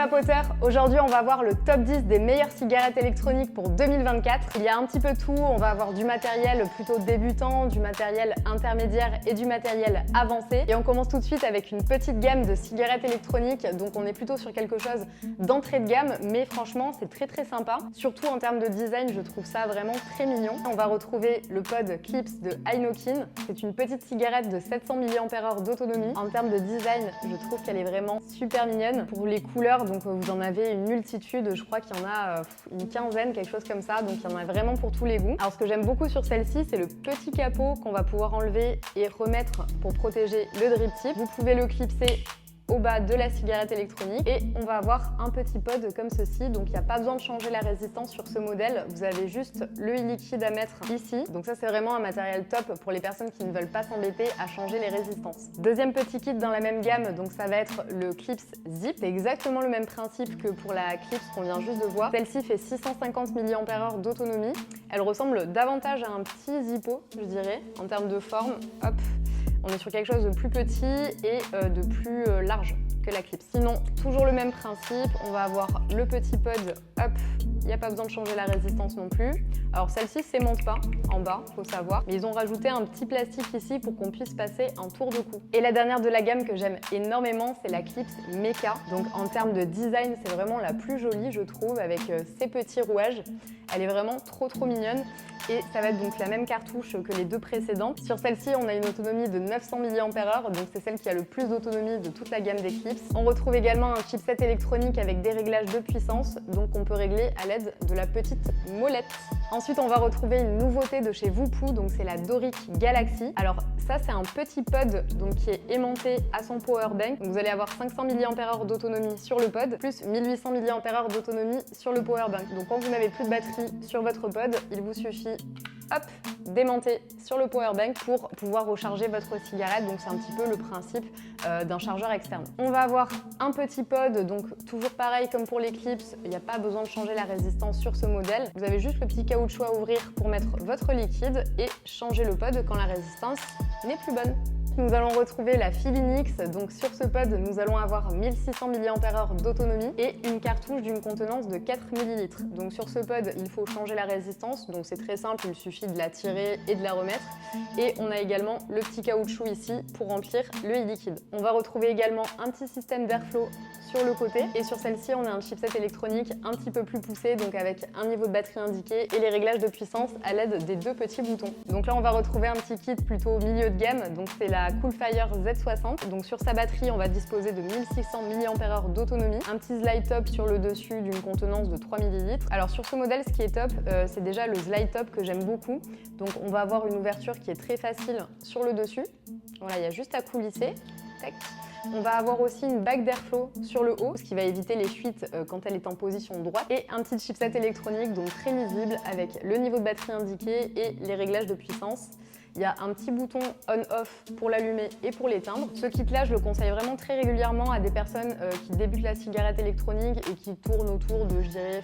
vapoteurs, aujourd'hui on va voir le top 10 des meilleures cigarettes électroniques pour 2024. Il y a un petit peu tout, on va avoir du matériel plutôt débutant, du matériel intermédiaire et du matériel avancé. Et on commence tout de suite avec une petite gamme de cigarettes électroniques, donc on est plutôt sur quelque chose d'entrée de gamme, mais franchement c'est très sympa. Surtout en termes de design, je trouve ça vraiment très mignon. On va retrouver le pod Clips de Heineken. C'est une petite cigarette de 700 mAh d'autonomie. En termes de design, je trouve qu'elle est vraiment super mignonne. Pour les couleurs, donc vous en avez une multitude, je crois qu'il y en a une quinzaine, quelque chose comme ça, donc il y en a vraiment pour tous les goûts. Alors ce que j'aime beaucoup sur celle-ci, c'est le petit capot qu'on va pouvoir enlever et remettre pour protéger le drip tip. Vous pouvez le clipser au bas de la cigarette électronique et on va avoir un petit pod comme ceci, donc il n'y a pas besoin de changer la résistance sur ce modèle, vous avez juste le e-liquide à mettre ici, donc ça c'est vraiment un matériel top pour les personnes qui ne veulent pas s'embêter à changer les résistances. Deuxième petit kit dans la même gamme, donc ça va être le Clips Zip, c'est exactement le même principe que pour la Clips qu'on vient juste de voir. Celle-ci fait 650 mAh d'autonomie, elle ressemble davantage à un petit Zippo je dirais, en termes de forme, hop. On est sur quelque chose de plus petit et de plus large que la Clips. Sinon, toujours le même principe, on va avoir le petit pod, hop, il n'y a pas besoin de changer la résistance non plus. Alors celle-ci s'aimonte pas en bas, faut savoir, mais ils ont rajouté un petit plastique ici pour qu'on puisse passer un tour de cou. Et la dernière de la gamme que j'aime énormément, c'est la Clips Mecha. Donc en termes de design, c'est vraiment la plus jolie, je trouve, avec ces petits rouages. Elle est vraiment trop mignonne et ça va être donc la même cartouche que les deux précédentes. Sur celle-ci, on a une autonomie de 900 mAh, donc c'est celle qui a le plus d'autonomie de toute la gamme des Clips. On retrouve également un chipset électronique avec des réglages de puissance, donc on peut régler à l'aide de la petite molette. Ensuite, on va retrouver une nouveauté de chez Voopoo, donc c'est la Doric Galaxy. Alors ça, c'est un petit pod donc, qui est aimanté à son powerbank. Donc vous allez avoir 500 mAh d'autonomie sur le pod, plus 1800 mAh d'autonomie sur le powerbank. Donc quand vous n'avez plus de batterie sur votre pod, il vous suffit, hop, d'aimanter sur le powerbank pour pouvoir recharger votre cigarette. Donc c'est un petit peu le principe d'un chargeur externe. On va avoir un petit pod, donc toujours pareil comme pour les Clips, il n'y a pas besoin de changer la résistance sur ce modèle. Vous avez juste le petit caoutchouc à ouvrir pour mettre votre liquide et changer le pod quand la résistance n'est plus bonne. Nous allons retrouver la Filinix, donc sur ce pod nous allons avoir 1600 mAh d'autonomie et une cartouche d'une contenance de 4 ml. Donc sur ce pod il faut changer la résistance, donc c'est très simple, il suffit de la tirer et de la remettre. Et on a également le petit caoutchouc ici pour remplir le e-liquide. On va retrouver également un petit système d'airflow sur le côté et sur celle-ci on a un chipset électronique un petit peu plus poussé, donc avec un niveau de batterie indiqué et les réglages de puissance à l'aide des deux petits boutons. Donc là on va retrouver un petit kit plutôt milieu de gamme, donc c'est la Coolfire Z60. Donc sur sa batterie on va disposer de 1600 mAh d'autonomie, un petit slide top sur le dessus d'une contenance de 3 ml. Alors sur ce modèle ce qui est top, c'est déjà le slide top que j'aime beaucoup. Donc on va avoir une ouverture qui est très facile sur le dessus. Voilà, il y a juste à coulisser. Tac. On va avoir aussi une bague d'airflow sur le haut, ce qui va éviter les fuites quand elle est en position droite. Et un petit chipset électronique, donc très lisible, avec le niveau de batterie indiqué et les réglages de puissance. Il y a un petit bouton on-off pour l'allumer et pour l'éteindre. Ce kit-là, je le conseille vraiment très régulièrement à des personnes qui débutent la cigarette électronique et qui tournent autour de, je dirais,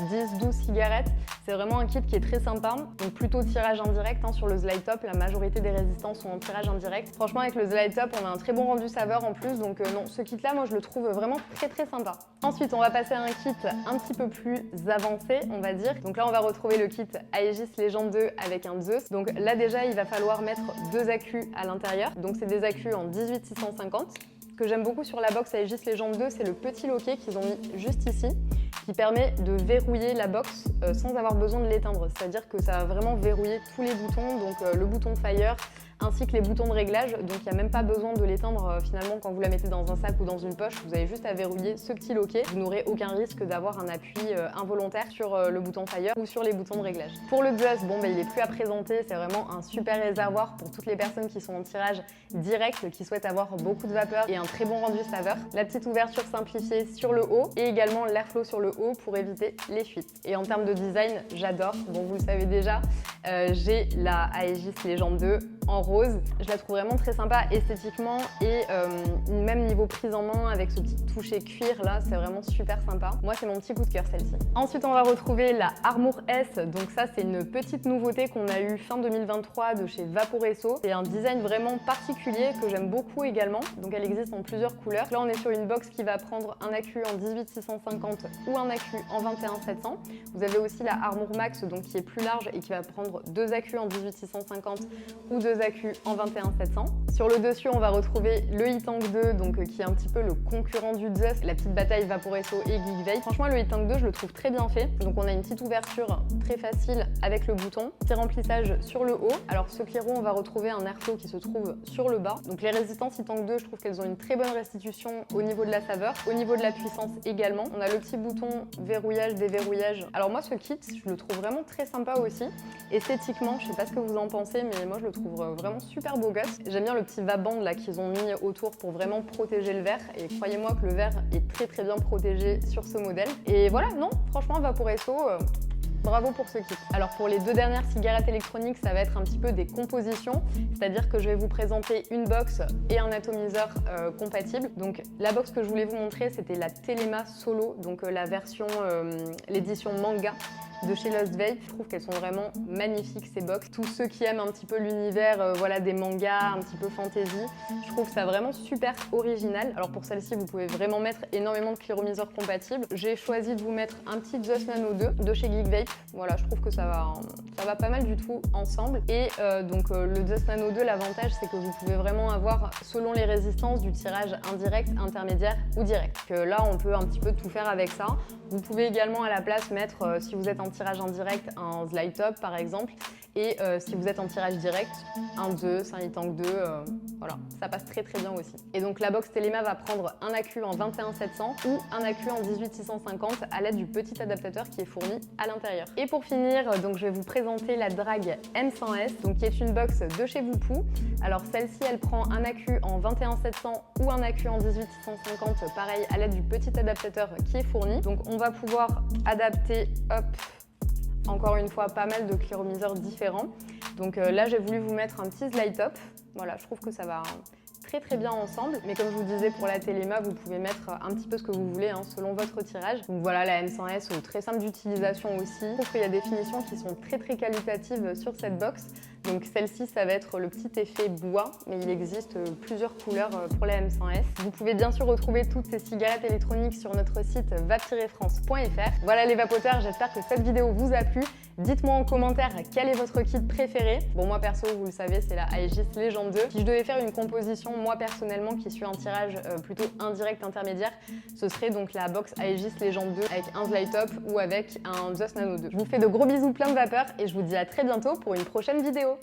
10-12 cigarettes. C'est vraiment un kit qui est très sympa. Donc plutôt tirage indirect sur le slide top. La majorité des résistances sont en tirage indirect. Franchement, avec le slide top, on a un très bon rendu saveur en plus. Donc non, ce kit-là, moi, je le trouve vraiment très sympa. Ensuite, on va passer à un kit un petit peu plus avancé, on va dire. Donc là, on va retrouver le kit Aegis Legend 2 avec un Zeus. Donc là, déjà, il va falloir mettre deux accus à l'intérieur. Donc c'est des accus en 18650. Ce que j'aime beaucoup sur la box Aegis Legend 2, c'est le petit loquet qu'ils ont mis juste ici, qui permet de verrouiller la box sans avoir besoin de l'éteindre. C'est-à-dire que ça va vraiment verrouiller tous les boutons, donc le bouton Fire, ainsi que les boutons de réglage, donc il n'y a même pas besoin de l'éteindre finalement quand vous la mettez dans un sac ou dans une poche, vous avez juste à verrouiller ce petit loquet, vous n'aurez aucun risque d'avoir un appui involontaire sur le bouton Fire ou sur les boutons de réglage. Pour le Zeus, bon, il est plus à présenter, c'est vraiment un super réservoir pour toutes les personnes qui sont en tirage direct, qui souhaitent avoir beaucoup de vapeur et un très bon rendu saveur. La petite ouverture simplifiée sur le haut et également l'airflow sur le haut pour éviter les fuites. Et en termes de design, j'adore, bon vous le savez déjà, j'ai la Aegis Legend 2 en rose. Je la trouve vraiment très sympa esthétiquement et même niveau prise en main avec ce petit toucher cuir là, c'est vraiment super sympa. Moi, c'est mon petit coup de cœur celle-ci. Ensuite, on va retrouver la Armour S. Donc ça, c'est une petite nouveauté qu'on a eu fin 2023 de chez Vaporesso. C'est un design vraiment particulier que j'aime beaucoup également. Donc elle existe en plusieurs couleurs. Là, on est sur une box qui va prendre un accu en 18650 ou un accu en 21700. Vous avez aussi la Armour Max, donc qui est plus large et qui va prendre deux accus en 18650 ou deux accus en 21700. Sur le dessus, on va retrouver le Heatank 2, donc qui est un petit peu le concurrent du Just, la petite bataille Vaporesso et Geekvape. Franchement, le Heatank 2, je le trouve très bien fait. Donc on a une petite ouverture très facile avec le bouton, petit remplissage sur le haut. Alors ce clairon, on va retrouver un airflow qui se trouve sur le bas. Donc les résistances Heatank 2, je trouve qu'elles ont une très bonne restitution au niveau de la saveur, au niveau de la puissance également. On a le petit bouton verrouillage, déverrouillage. Alors moi, ce kit, je le trouve vraiment très sympa aussi. Esthétiquement, je sais pas ce que vous en pensez, mais moi je le trouve vraiment super beau gosse. J'aime bien le petit va-bande là qu'ils ont mis autour pour vraiment protéger le verre. Et croyez-moi que le verre est très bien protégé sur ce modèle. Et voilà, non, franchement, Vaporesso, bravo pour ce kit. Alors pour les deux dernières cigarettes électroniques, ça va être un petit peu des compositions, c'est-à-dire que je vais vous présenter une box et un atomiseur compatibles. Donc la box que je voulais vous montrer, c'était la Telema Solo, donc la version, l'édition manga de chez Lost Vape. Je trouve qu'elles sont vraiment magnifiques ces box. Tous ceux qui aiment un petit peu l'univers voilà, des mangas, un petit peu fantasy, je trouve ça vraiment super original. Alors pour celle-ci, vous pouvez vraiment mettre énormément de cléromiseurs compatibles. J'ai choisi de vous mettre un petit Just Nano 2 de chez Geekvape. Voilà, je trouve que ça va pas mal du tout ensemble. Et le Just Nano 2, l'avantage, c'est que vous pouvez vraiment avoir, selon les résistances, du tirage indirect, intermédiaire ou direct. Donc là, on peut un petit peu tout faire avec ça. Vous pouvez également à la place mettre, si vous êtes en tirage indirect, un Slide Top par exemple, et si vous êtes en tirage direct, un Zeus, un Heatank 2, voilà, ça passe très bien aussi. Et donc la box Telema va prendre un accu en 21700 ou un accu en 18650 à l'aide du petit adaptateur qui est fourni à l'intérieur. Et pour finir, donc je vais vous présenter la Drag M100S, donc qui est une box de chez Voupou. Alors celle-ci, elle prend un accu en 21700 ou un accu en 18650, pareil à l'aide du petit adaptateur qui est fourni. Donc on va pouvoir adapter, hop, encore une fois, pas mal de cléromiseurs différents. Donc là, j'ai voulu vous mettre un petit slide top. Voilà, je trouve que ça va très bien ensemble. Mais comme je vous disais, pour la Telema, vous pouvez mettre un petit peu ce que vous voulez, hein, selon votre tirage. Donc voilà, la M100S, très simple d'utilisation aussi. Je trouve qu'il y a des finitions qui sont très qualitatives sur cette box. Donc celle-ci, ça va être le petit effet bois, mais il existe plusieurs couleurs pour la M100S. Vous pouvez bien sûr retrouver toutes ces cigarettes électroniques sur notre site vape-france.fr. Voilà les vapoteurs, j'espère que cette vidéo vous a plu. Dites-moi en commentaire quel est votre kit préféré. Bon, moi perso, vous le savez, c'est la Aegis Legend 2. Si je devais faire une composition, moi personnellement, qui suis un tirage plutôt indirect intermédiaire, ce serait donc la box Aegis Legend 2 avec un Slide Top ou avec un Just Nano 2. Je vous fais de gros bisous plein de vapeur et je vous dis à très bientôt pour une prochaine vidéo.